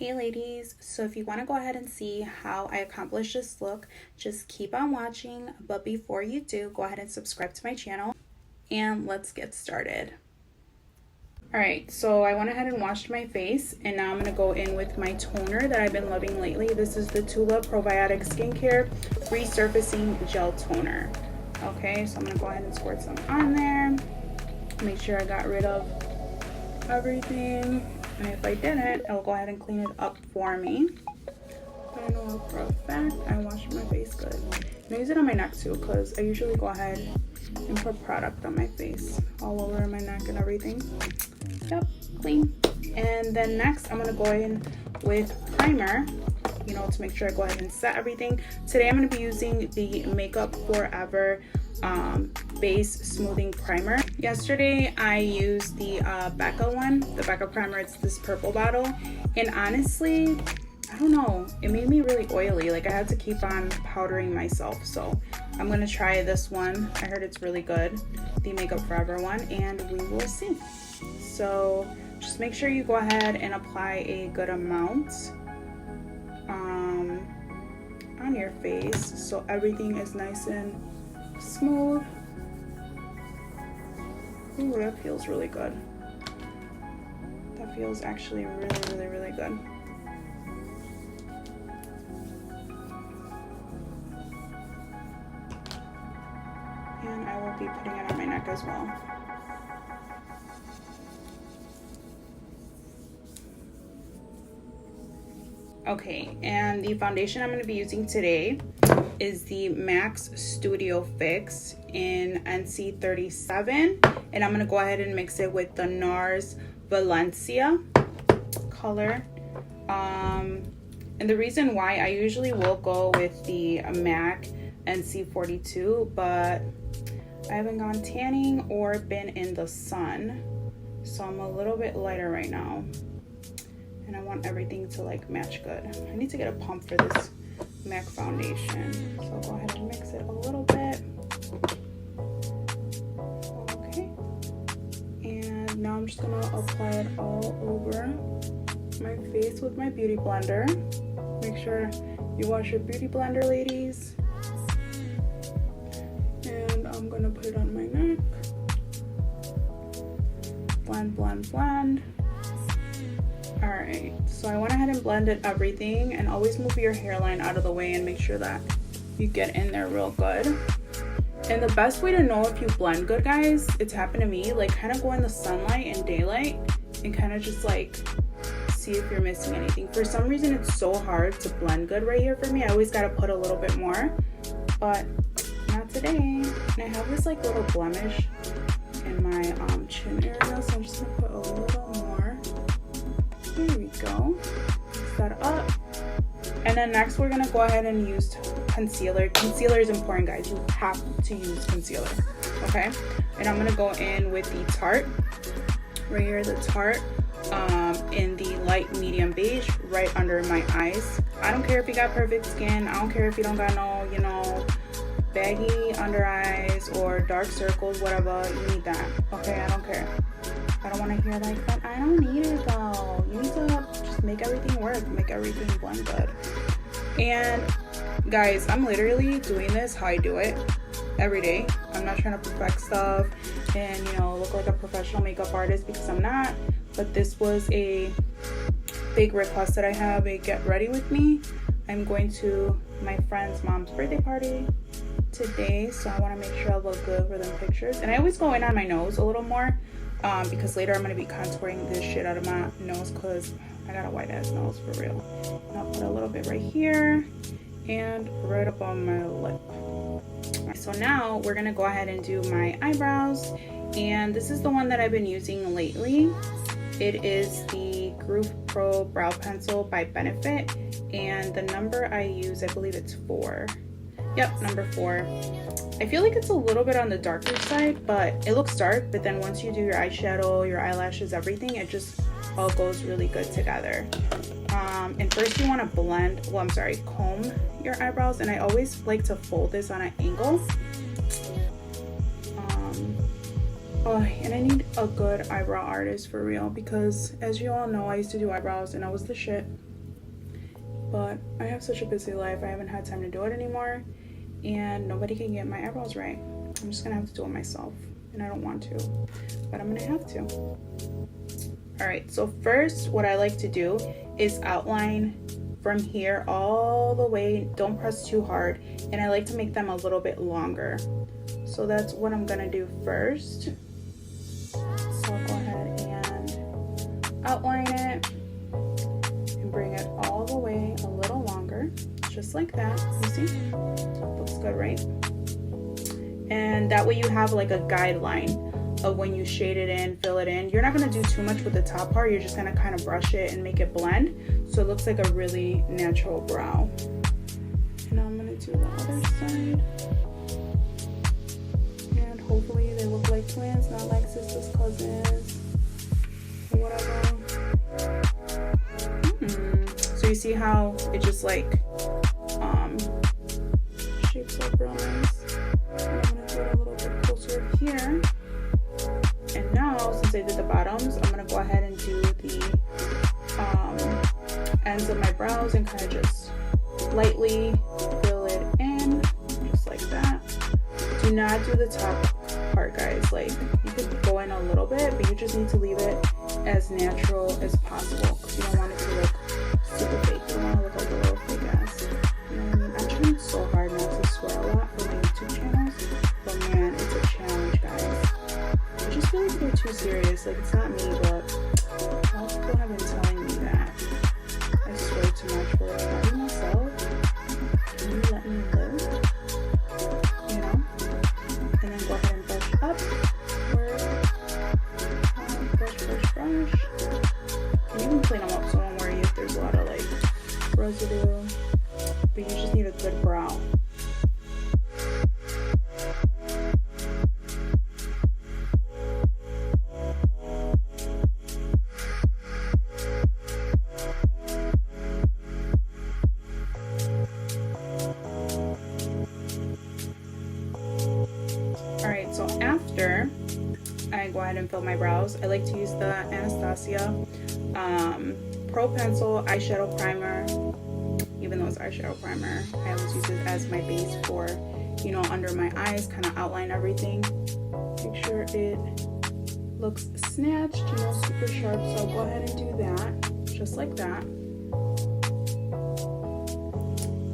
Hey ladies, so if you want to go ahead and see how I accomplish this look, just keep on watching. But before you do, go ahead and subscribe to my channel and let's get started. Alright, so I went ahead and washed my face and now I'm going to go in with my toner that I've been loving lately. This is the Tula Probiotic Skincare Resurfacing Gel Toner. Okay, so I'm going to go ahead and squirt some on there. Make sure I got rid of everything. And if I didn't, it'll go ahead and clean it up for me. But I know for a fact I wash my face good. And I use it on my neck too, because I usually go ahead and put product on my face, all over my neck and everything. Yep, clean. And then next, I'm gonna go in with primer, you know, to make sure I go ahead and set everything. Today I'm gonna be using the Makeup Forever base smoothing primer. Yesterday I used the Becca one, the Becca primer. It's this purple bottle, and honestly, I don't know, it made me really oily. Like I had to keep on powdering myself. So I'm gonna try this one. I heard it's really good, the Makeup Forever one, and we will see. So just make sure you go ahead and apply a good amount on your face so everything is nice and smooth. Ooh, that feels really good. That feels actually really good. And I will be putting it on my neck as well. Okay, and the foundation I'm going to be using today is the MAC Studio Fix in NC37, and I'm going to go ahead and mix it with the NARS Valencia color. And the reason why, I usually will go with the MAC NC42, but I haven't gone tanning or been in the sun, so I'm a little bit lighter right now. And I want everything to like match good. I need to get a pump for this MAC foundation. So I'll go ahead and mix it a little bit. Okay. And now I'm just gonna apply it all over my face with my beauty blender. Make sure you wash your beauty blender, ladies. And I'm gonna put it on my neck. Blend, blend, blend. Alright, so I went ahead and blended everything, and always move your hairline out of the way and make sure that you get in there real good. And the best way to know if you blend good, guys, it's happened to me, like kind of go in the sunlight and daylight and kind of just like see if you're missing anything. For some reason it's so hard to blend good right here for me. I always got to put a little bit more, but not today. And I have this like little blemish in my chin area, so I'm just gonna put a little more. There we go. Mix that up. And then next we're gonna go ahead and use concealer. Concealer is important, guys. You have to use concealer. Okay? And I'm gonna go in with the Tarte. Right here, the Tarte in the light medium beige right under my eyes. I don't care if you got perfect skin. I don't care if you don't got no, you know, baggy under eyes or dark circles, whatever. You need that. Okay? I don't care. I don't want to hear like that. I don't need it though. You need to just make everything work, make everything blend good. And guys, I'm literally doing this how I do it every day. I'm not trying to perfect stuff and, you know, look like a professional makeup artist, because I'm not. But this was a big request that I have, a get ready with me. I'm going to my friend's mom's birthday party today, so I want to make sure I look good for them pictures. And I always go in on my nose a little more. Because later I'm going to be contouring this shit out of my nose, because I got a white ass nose for real. And I'll put a little bit right here and right up on my lip. Right, so now we're going to go ahead and do my eyebrows, and this is the one that I've been using lately. It is the Groove Pro Brow Pencil by Benefit, and the number I use, I believe it's 4. Yep, number 4. I feel like it's a little bit on the darker side, but it looks dark, but then once you do your eyeshadow, your eyelashes, everything, it just all goes really good together. And first you want to comb your eyebrows, and I always like to fold this on an angle. Oh, and I need a good eyebrow artist for real, because as you all know, I used to do eyebrows and I was the shit. but I have such a busy life. I haven't had time to do it anymore, and nobody can get my eyebrows right. I'm just gonna have to do it myself, and I don't want to, but I'm gonna have to. All right, so first what I like to do is outline from here all the way. Don't press too hard, and I like to make them a little bit longer. So that's what I'm gonna do first. So I'll go ahead and outline it and bring it all the way a little longer, just like that. You see? Looks good, right? And that way you have like a guideline of when you shade it in, fill it in. You're not gonna do too much with the top part. You're just gonna kind of brush it and make it blend so it looks like a really natural brow. And now I'm gonna do the other side. And hopefully they look like twins, not like sisters, cousins, or whatever. So you see how it just like shapes up real nice. I'm gonna do it a little bit closer here. And now, since I did the bottoms, I'm gonna go ahead and do the ends of my brows and kind of just lightly fill it in, just like that. Do not do the top part, guys. Like, you could go in a little bit, but you just need to leave it as natural as possible because you don't want it to look super fake. You don't want to look like a little fake ass. You know what I mean? I'm trying so hard not to swear a lot for my YouTube channels, but man, it's a challenge, guys. I just feel like they're too serious. Like, it's not me, but a lot of people have been telling me that I swear too much, but like, not myself. Can you let me live? You know? And then go ahead and brush up. Brush. And you can clean them up, so don't worry if there's a lot of like residue. But you just need a good brow. Alright, so after I go ahead and fill my brows, I like to use the Anastasia Pro Pencil Eyeshadow Primer. Even though it's eyeshadow primer, I always use it as my base for, you know, under my eyes, kind of outline everything. Make sure it looks snatched, you know, super sharp. So I'll go ahead and do that, just like that.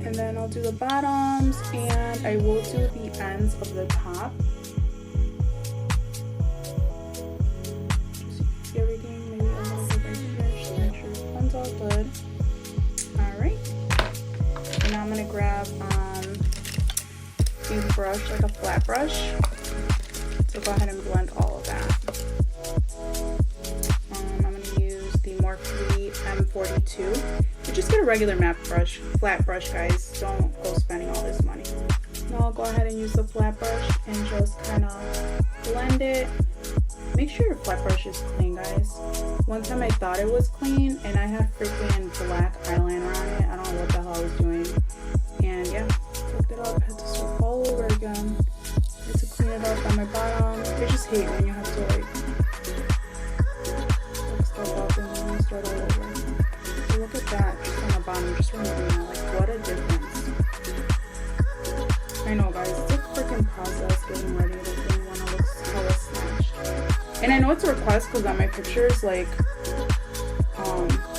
And then I'll do the bottoms, and I will do the ends of the top. Just see everything, maybe a little bit right here, just to make sure it blends all good. Alright. And now I'm going to grab a brush, like a flat brush. So go ahead and blend all of that. I'm going to use the Morphe M42. You just get a regular matte brush, flat brush, guys. Don't go spending all this money. Now I'll go ahead and use the flat brush and just kind of blend it. Make sure your flat brush is clean, guys. One time I thought it was clean and I had freaking black eyeliner on it. I don't know what the hell I was doing. And yeah, fucked it up. Had to start all over again. Had to clean it up on my bottom. I just hate when you have to like stuff up and then you start all over. So look at that, just on the bottom, just removing that. Like, what a difference. I know, guys, it's a freaking process getting ready to when you want to look hella snatched. And I know it's a request because on my pictures, like,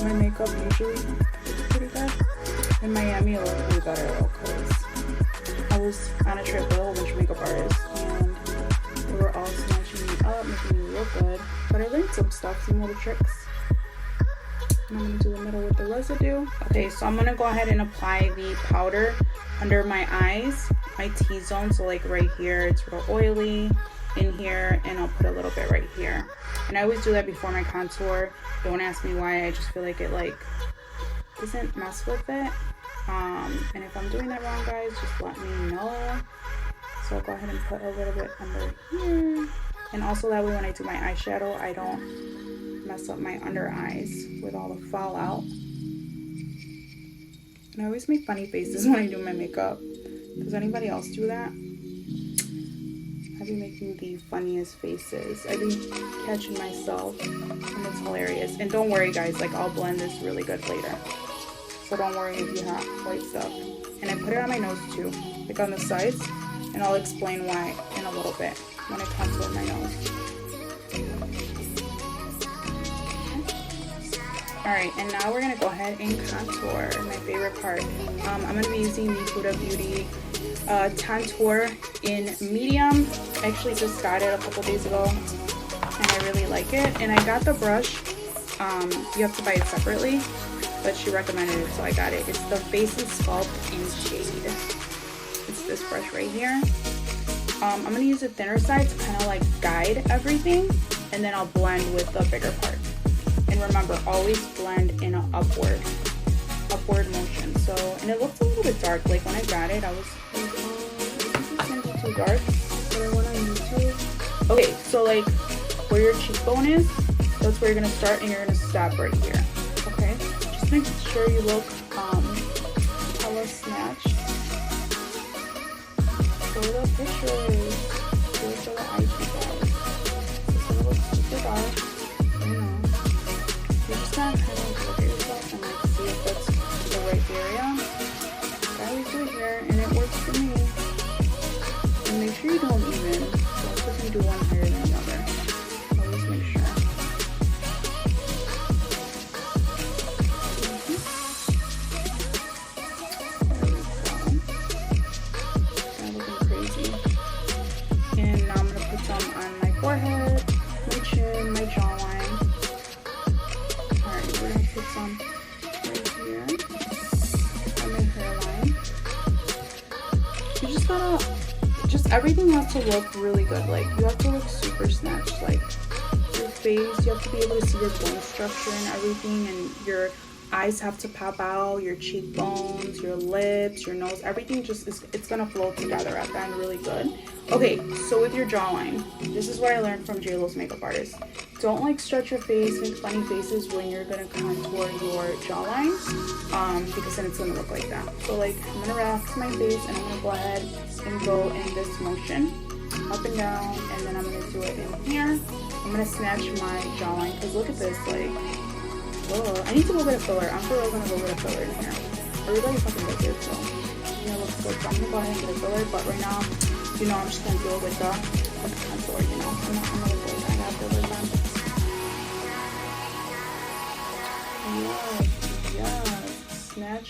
my makeup usually looks pretty good. In Miami, it looked way better though, because I was on a trip with a whole bunch of makeup artists, and they were all snatching me up, making me look good. But I learned some stuff, some little tricks. And I'm going to do the middle with the residue. Okay, so I'm going to go ahead and apply the powder under my eyes, my T-zone. So like right here, it's real oily. In here, and I'll put a little bit right here. And I always do that before my contour. Don't ask me why, I just feel like it like doesn't mess with it. And if I'm doing that wrong, guys, just let me know. So I'll go ahead and put a little bit under here. And also that way when I do my eyeshadow, I don't mess up my under eyes with all the fallout. And I always make funny faces when I do my makeup. Does anybody else do that? I be making the funniest faces. I be catching myself, and it's hilarious. And don't worry, guys, like I'll blend this really good later. so don't worry if you have white stuff. And I put it on my nose too, like on the sides, and I'll explain why in a little bit when I contour my nose. Alright, and now we're going to go ahead and contour, my favorite part. I'm going to be using the Huda Beauty Contour in medium. I actually just got it a couple days ago, and I really like it. And I got the brush, you have to buy it separately, but she recommended it, so I got it. It's the Face and Sculpt in Jade. It's this brush right here. I'm going to use the thinner side to kind of like guide everything, and then I'll blend with the bigger part. And remember, always blend in an upward motion. So, and it looked a little bit dark. Like when I got it, I was like, this is too dark. But I went on YouTube. Okay, so like where your cheekbone is, that's where you're gonna start, and you're gonna stop right here. Okay, just make sure you look hella snatched. For the pictures, here's the eye cheek guys. It's gonna look super dark. You just gotta kind of look at yourself and like see if that's the right area. I always do it here, and it works for me. And make sure you don't even. Don't just do one higher than the other. Always make sure. There we go. Kind of looking crazy. And now I'm gonna put some on my forehead, my chin, my jawline. We're gonna put some right here on my hairline. You just gotta, everything has to look really good. Like you have to look super snatched. Like your face, you have to be able to see your bone structure and everything, and your eyes have to pop out, your cheekbones, your lips, your nose, everything just is, it's gonna flow together at the end really good. Okay, so with your jawline, this is what I learned from JLo's makeup artist. Don't like stretch your face, make funny faces when you're gonna contour your jawline, because then it's gonna look like that. So like, I'm gonna relax my face, and I'm gonna go ahead and go in this motion, up and down, and then I'm gonna do it in here. I'm gonna snatch my jawline, because look at this, like, whoa, I need to go get a filler. I'm for real gonna go get a filler in here. Everybody fucking does it, so you know, looks good. So I'm gonna go ahead and get a filler, but right now, you know, I'm just gonna deal with the contour, you know. I'm not gonna go down that filler done. Yes, snatch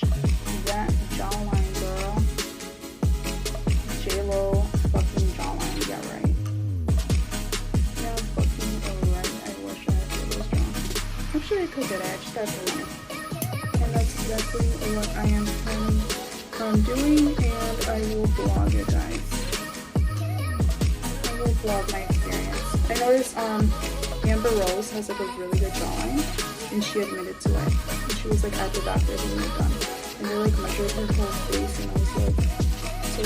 that jawline, girl. JLo fucking jawline, yeah, right. Yeah, fucking right. I wish I had JLo's jawline. Actually, I could get it. I just gotta do it. And that's exactly what I am planning on doing, and I will vlog it, guys. I will vlog my experience. I noticed Amber Rose has like a really good jawline, and she admitted to it. And she was like at the doctor's when they're done, and they like measured her whole face, and I was like so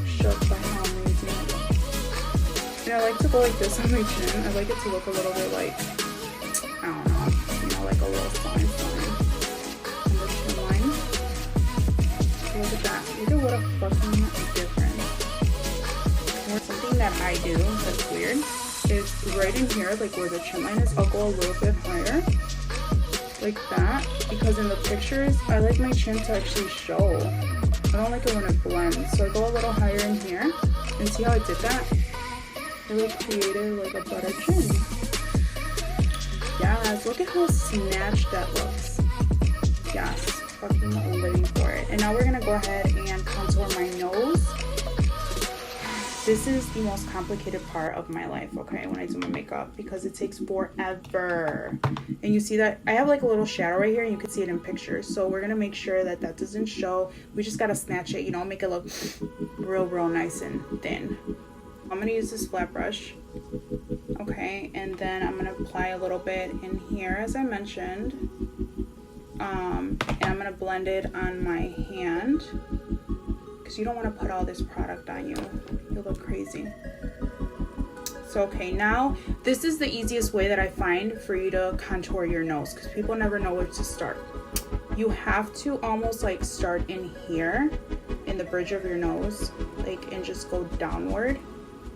shook by how amazing it looked. And I like to go like this on my chin. I like it to look a little bit like, I don't know, you know, like a little sign on the chin line. Look at that. Look at what a fucking difference. Or something that I do that's weird is right in here, like where the chin line is, I'll go a little bit higher, like that, because in the pictures, I like my chin to actually show. I don't like it when it blends, so I go a little higher in here, and see how I did that? It like created like a better chin. Yes, look at how snatched that looks. Yes, fucking living for it. And now we're gonna go ahead and contour my nose. This is the most complicated part of my life, okay, when I do my makeup, because it takes forever. And you see that I have like a little shadow right here, and you can see it in pictures. So we're gonna make sure that that doesn't show. We just gotta snatch it, you know, make it look real nice and thin. I'm gonna use this flat brush, okay, and then I'm gonna apply a little bit in here, as I mentioned, and I'm gonna blend it on my hand, because you don't want to put all this product on you. You'll look crazy. So okay, now this is the easiest way that I find for you to contour your nose, because people never know where to start. You have to almost like start in here, in the bridge of your nose, like, and just go downward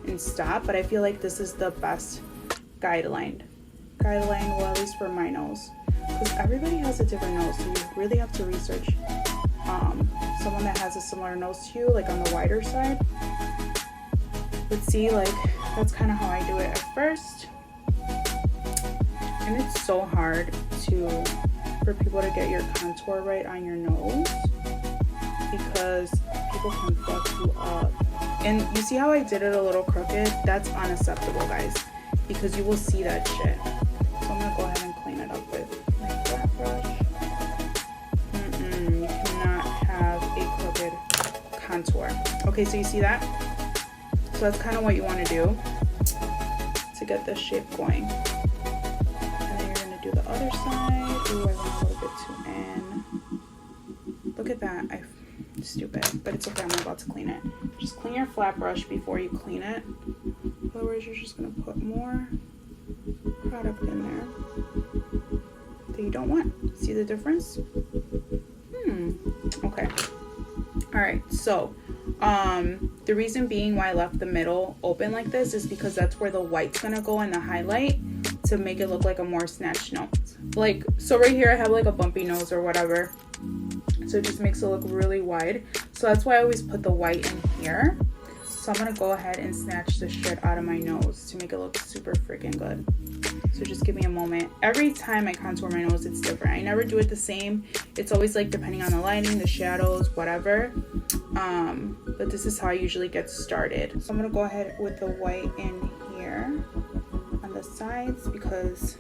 and stop. But I feel like this is the best guideline, well, at least for my nose, because everybody has a different nose, so you really have to research someone that has a similar nose to you, like on the wider side. But see, like, that's kind of how I do it at first. And it's so hard for people to get your contour right on your nose, because people can fuck you up. And you see how I did it a little crooked? That's unacceptable, guys, because you will see that shit. So I'm gonna go ahead and clean it up with my flat brush. You cannot have a crooked contour. Okay, so you see that? So that's kind of what you want to do to get this shape going. And then you're gonna do the other side. Ooh, I went a little bit too in. Look at that. I'm stupid, but it's okay. I'm about to clean it. Just clean your flat brush before you clean it. Otherwise, you're just gonna put more product in there that you don't want. See the difference? Okay. All right. So, the reason being why I left the middle open like this is because that's where the white's gonna go in the highlight to make it look like a more snatched nose. Like, so right here I have like a bumpy nose or whatever. So it just makes it look really wide. So that's why I always put the white in here. So I'm gonna go ahead and snatch the shit out of my nose to make it look super freaking good. So just give me a moment. Every time I contour my nose, it's different. I never do it the same. It's always like depending on the lighting, the shadows, whatever. But this is how I usually get started. So I'm gonna go ahead with the white in here on the sides, because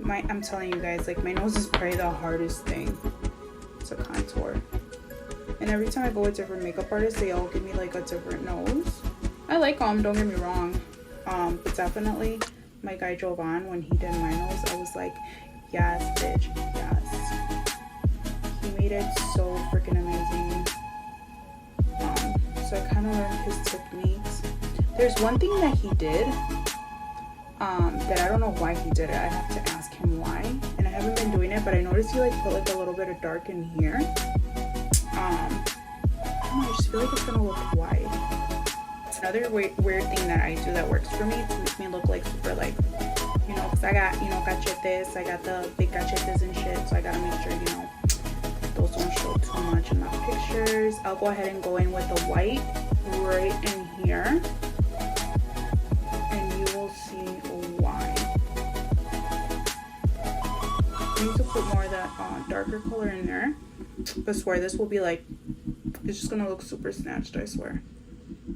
I'm telling you guys, like, my nose is probably the hardest thing to contour. And every time I go with different makeup artists, they all give me like a different nose. I like them, don't get me wrong. But definitely my guy Jovan, when he did my nose, I was like, yes, bitch, yes. He made it so freaking amazing. So I kind of learned his techniques. There's one thing that he did that I don't know why he did it. I have to ask him why. And I haven't been doing it, but I noticed he like put like a little bit of dark in here. I don't know, I just feel like it's gonna look wide. Another weird thing that I do that works for me to make me look like super, like, you know, because I got, you know, cachetes, I got the big cachetes and shit, so I gotta make sure, you know, those don't show too much in the pictures. I'll go ahead and go in with the white right in here, and you will see why. I need to put more of that darker color in there. I swear this will be like, it's just gonna look super snatched, I swear.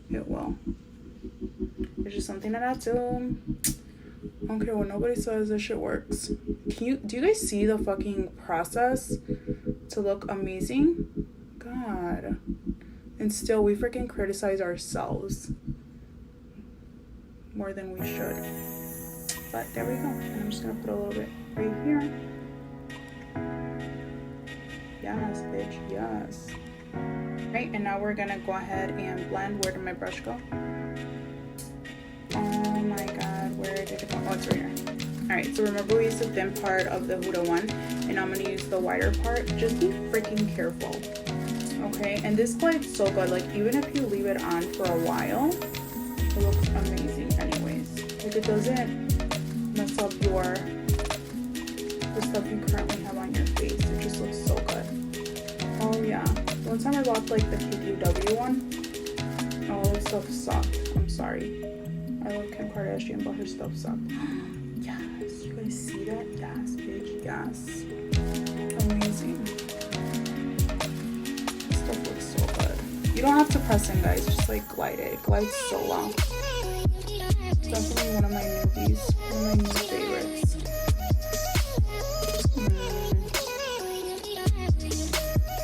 It will. It's just something that I do. I don't care what nobody says, this shit works. Do you guys see the fucking process to look amazing? God. And still we freaking criticize ourselves more than we should. But there we go. And I'm just gonna put a little bit right here. Yes, bitch, yes. Right, and now we're gonna go ahead and blend. Where did my brush go? Oh my god, where did it go? Oh, it's right here. Alright, so remember we used the thin part of the Huda one, and I'm gonna use the wider part. Just be freaking careful. Okay, and this glides so good. Like, even if you leave it on for a while, it looks amazing anyways. Like, it doesn't mess up the stuff you currently have on your face. It just looks so good. Oh yeah. One time I bought like the KQW one. Oh, this stuff sucked. I'm sorry. I love Kim Kardashian, but her stuff sucked. Yes, you guys see that? Yes, bitch, yes. Amazing. This stuff looks so good. You don't have to press in, guys. Just like glide it. It glides so well. It's definitely one of my newbies. One of my new favorites.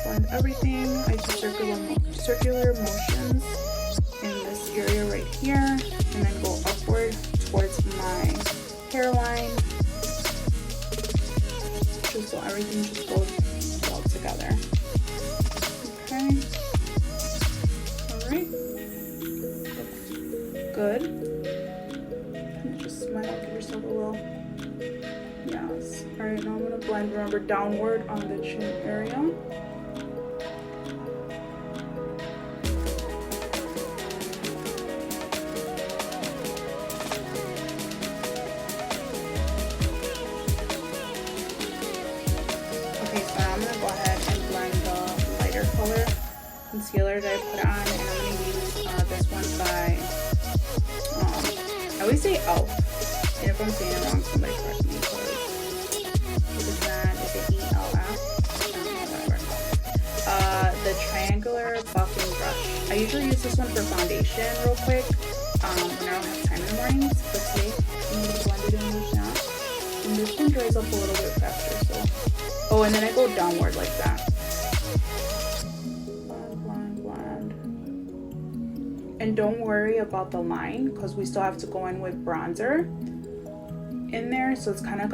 Blend everything. I do circular motions in this area right here, and then go upward towards my hairline, just so everything just goes well together. Okay. Alright. Looks good. And just smile, give yourself a little. Yes. Alright, now I'm gonna blend, remember, downward on the chin area. Okay, so now I'm going to go ahead and blend the lighter color concealer that I put on, and I'm going to use this one by, I always say e.l.f. And if I'm saying it wrong, somebody correct me, because it's not, is it E-L-F? No, whatever. The triangular buffing brush. I usually use this one for foundation real quick, when I don't have time in the mornings, but today I'm going to blend it in with that. And this one dries up a little bit faster, so. Oh, and then I go downward like that. Blend, blend. And don't worry about the line, because we still have to go in with bronzer in there, so it's gonna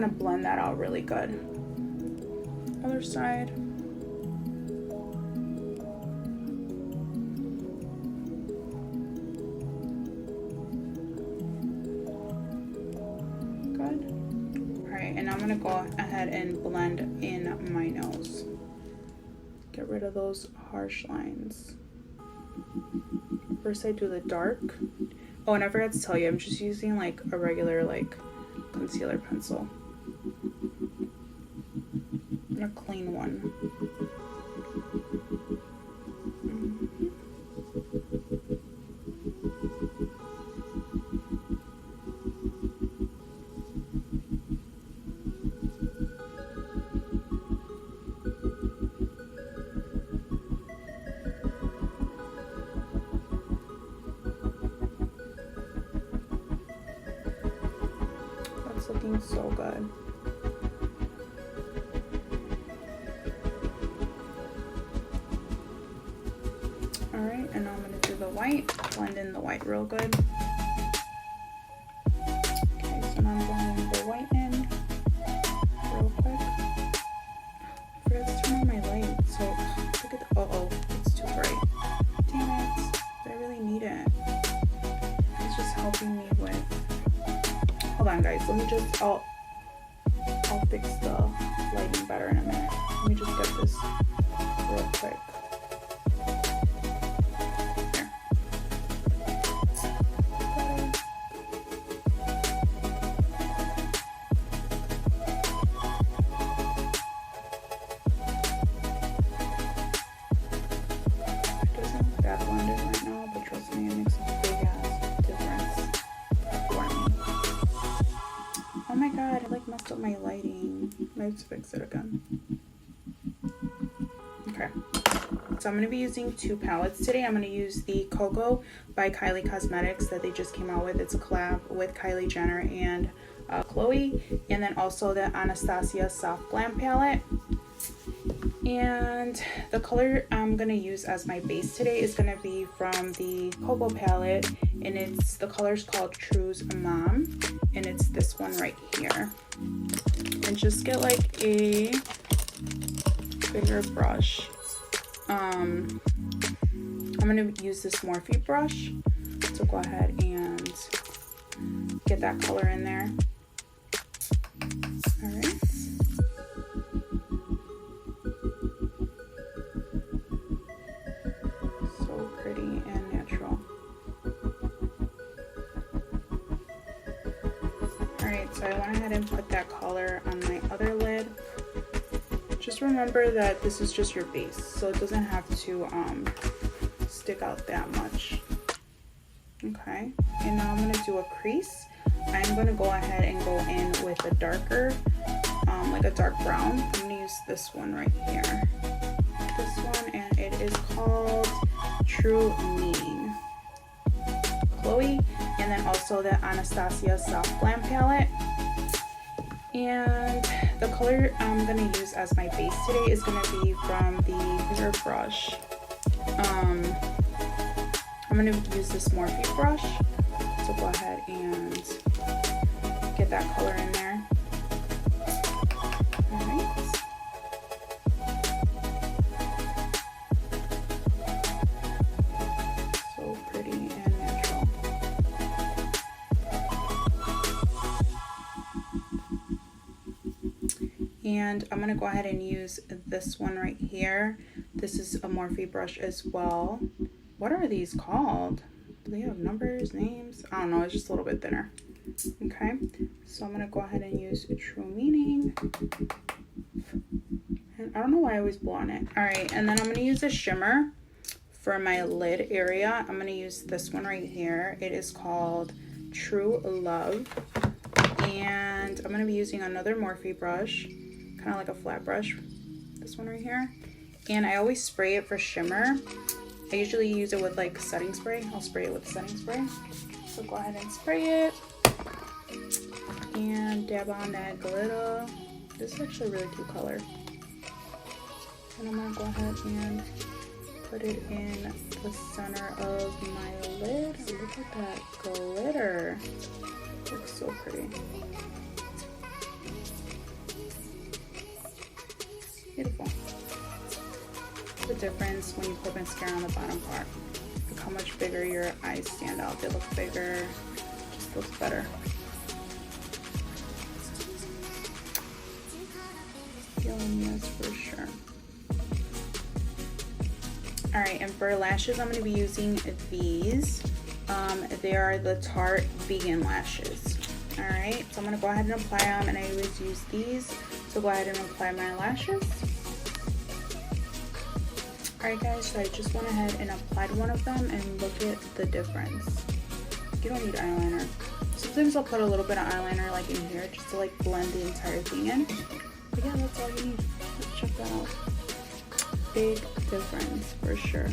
blend that out really good. Other side. Good. All right, and I'm gonna go ahead and blend in my nose. Get rid of those harsh lines. First I do the dark. Oh, and I forgot to tell you, I'm just using like a regular like concealer pencil. And a clean one. Looking so good. All right, and now I'm going to do the white, blend in the white real good. Okay, so now I'm blending the white in real quick. I forgot to turn on my light, so look at the, uh-oh, it's too bright. Damn it, I really need it. It's just helping me with. Hold on, guys. Let me just. I'll fix the lighting better in a minute. Let me just get this real quick. Here. It doesn't look that blended right now, but trust me, it makes a big ass difference for me. Oh my god, I like messed up my lighting. I have to fix it again. Okay. So I'm going to be using two palettes today. I'm going to use the Cocoa by Kylie Cosmetics that they just came out with. It's a collab with Kylie Jenner and Chloe. And then also the Anastasia Soft Glam palette. And the color I'm going to use as my base today is going to be from the Cocoa palette. And the color's called True's Mom. And it's this one right here. And just get like a bigger brush. I'm going to use this Morphe brush to go ahead and get that color in there. All right. So pretty and natural. Alright, so I went ahead and put that color on my other lid. Just remember that this is just your base, so it doesn't have to stick out that much. Okay, and now I'm going to do a crease. I'm going to go ahead and go in with a darker, like a dark brown. I'm going to use this one right here. This one, and it is called True Meaning. Chloe, and then also the Anastasia Soft Glam palette. And the color I'm going to use as my base today is going to be from the bigger brush. I'm going to use this Morphe brush to go ahead and get that color in there. Alright. So pretty and natural. And I'm going to go ahead and use this one right here. This is a Morphe brush as well. What are these called? Do they have numbers, names? I don't know, it's just a little bit thinner. Okay, so I'm going to go ahead and use True Meaning. And I don't know why I always blow on it. All right, and then I'm gonna use a shimmer for my lid area. I'm gonna use this one right here. It is called True Love. And I'm gonna be using another Morphe brush, kind of like a flat brush, this one right here. And I always spray it for shimmer. I usually use it with like setting spray. I'll spray it with setting spray. So go ahead and spray it. And dab on that glitter. This is actually a really cute color. And I'm gonna go ahead and put it in the center of my lid. Look at that glitter. Looks so pretty. Beautiful. The difference when you put mascara on the bottom part. Look how much bigger your eyes stand out. They look bigger. Just looks better. Feeling this for sure. All right, and for lashes, I'm going to be using these. They are the Tarte Vegan Lashes. All right, so I'm going to go ahead and apply them, and I always use these. So go ahead and apply my lashes. All right, guys, so I just went ahead and applied one of them, and look at the difference. You don't need eyeliner. Sometimes I'll put a little bit of eyeliner like in here just to like blend the entire thing in. But yeah, that's all you need. Let's check that out. Big difference for sure.